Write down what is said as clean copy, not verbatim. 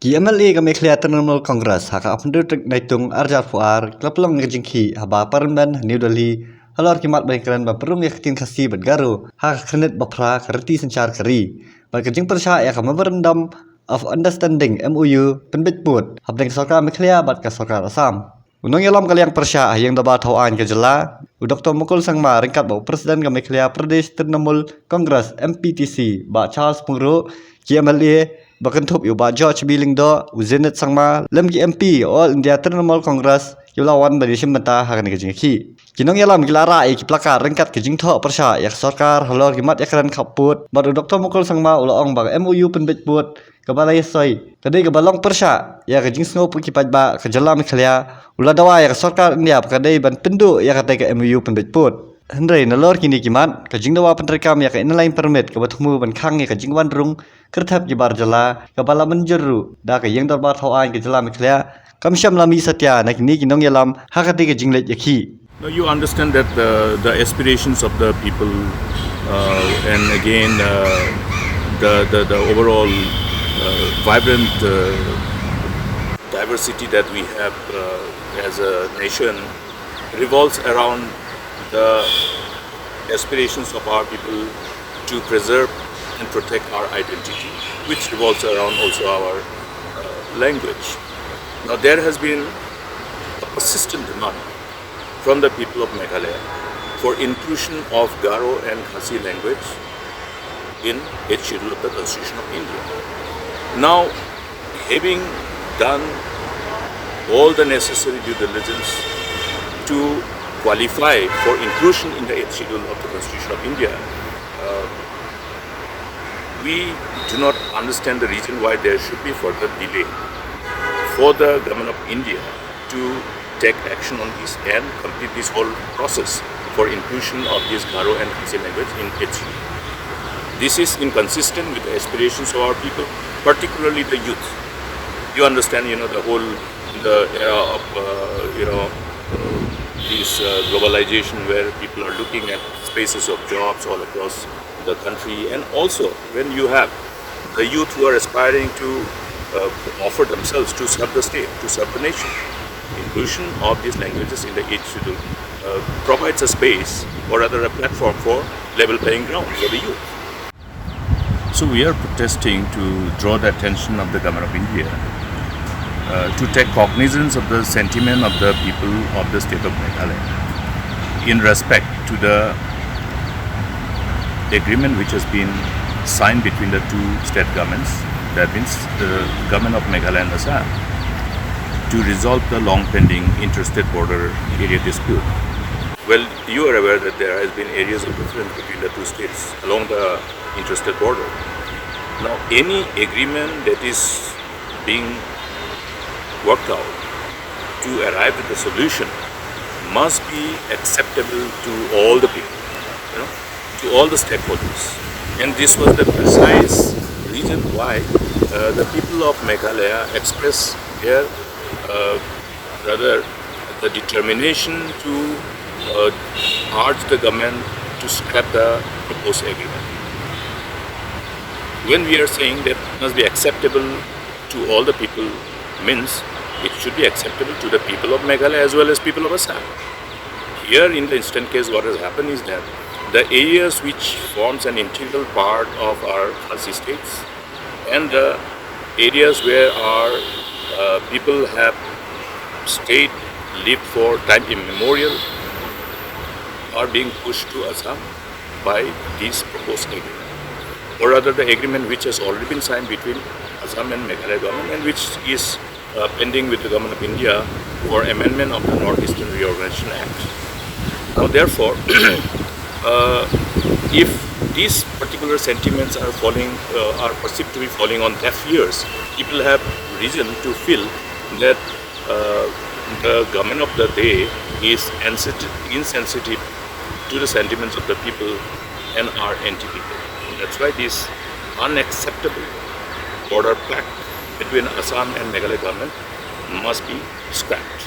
Ki MLA kami Mekhlia Trinamool Congress haka apndu naitung Arjat Fuar klaplang ngejingki Habar Parliament New Delhi halor kimat baikran ba perung ktien Khasi Garo haka khyrnit bapra kerti sencar keri ba kejing persya ya memorandum of understanding MOU penbit put habdeng sarkar Mekhlia bat ka sarkar Assam unong yalam kaliang persya yang daba thawan ke jela Dr. Mukul Sangma ringkat ba Presiden kami Mekhlia Pradesh Trinamool Congress MPTC ba Charles Pungro ki MLA Bakentup yu ba George Billing do uzinit sangma lemgi MP All India Trinamool Congress yu lawan badi simata hakan kejing ki kinong yalam gilara ki plakar rengkat kejing tho persya yak sarkar halor gimat yakran kaput baru Dr. Mukul Sangma ulaong bang MOU penbit put kabalai soy kadai kabalong persya ya kejing sngo pu kipat ba kejala Mekhlia ula dawa yak sarkar India kadai ban pendu ya katai ka MOU penbit put Hendrai nalor kini kimat kajing dawa penrekam ya ka inline permit ka batmu ban khang ya kajing wanrung kertap jibar jala kabala menjeru da ka yang darbar thawan ke jala Mekhlia kamsyam lami satya na kini kinong yalam hakati ka jinglet yakhi. Now you understand that the aspirations of the people and again the overall vibrant diversity that we have as a nation revolves around the aspirations of our people to preserve and protect our identity, which revolves around also our language. Now there has been a persistent demand from the people of Meghalaya for inclusion of Garo and Khasi language in 8th schedule of the Constitution of India. Now, having done all the necessary due diligence to qualify for inclusion in the 8th schedule of the Constitution of India, we do not understand the reason why there should be further delay for the government of India to take action on this and complete this whole process for inclusion of this Garo and Khasi language in 8th schedule. This is inconsistent with the aspirations of our people, particularly the youth. You understand, the era of, this globalization where people are looking at spaces of jobs all across the country, and also when you have the youth who are aspiring to offer themselves to serve the state, to serve the nation. Inclusion of these languages in the 8th schedule provides a space, or rather a platform for level playing ground for the youth. So we are protesting to draw the attention of the government of India to take cognizance of the sentiment of the people of the state of Meghalaya in respect to the agreement which has been signed between the two state governments, that means the government of Meghalaya and Assam, to resolve the long-pending interstate border area dispute. Well, you are aware that there has been areas of difference between the two states along the interstate border. Now, any agreement that is being worked out to arrive at the solution must be acceptable to all the people, to all the stakeholders. And this was the precise reason why the people of Meghalaya expressed their the determination to urge the government to scrap the proposed agreement. When we are saying that it must be acceptable to all the people, means it should be acceptable to the people of Meghalaya as well as people of Assam. Here in the instant case, what has happened is that the areas which forms an integral part of our Khasi states and the areas where our people have stayed, lived for time immemorial, are being pushed to Assam by this proposed agreement. Or rather, the agreement which has already been signed between Assam and Meghalaya government, and which is pending with the government of India for amendment of the Northeastern Reorganization Act. Now, therefore, if these particular sentiments are perceived to be falling on deaf ears, people have reason to feel that the government of the day is insensitive to the sentiments of the people and are anti-people. That's why this unacceptable border pact between Assam and Meghalaya government must be scrapped.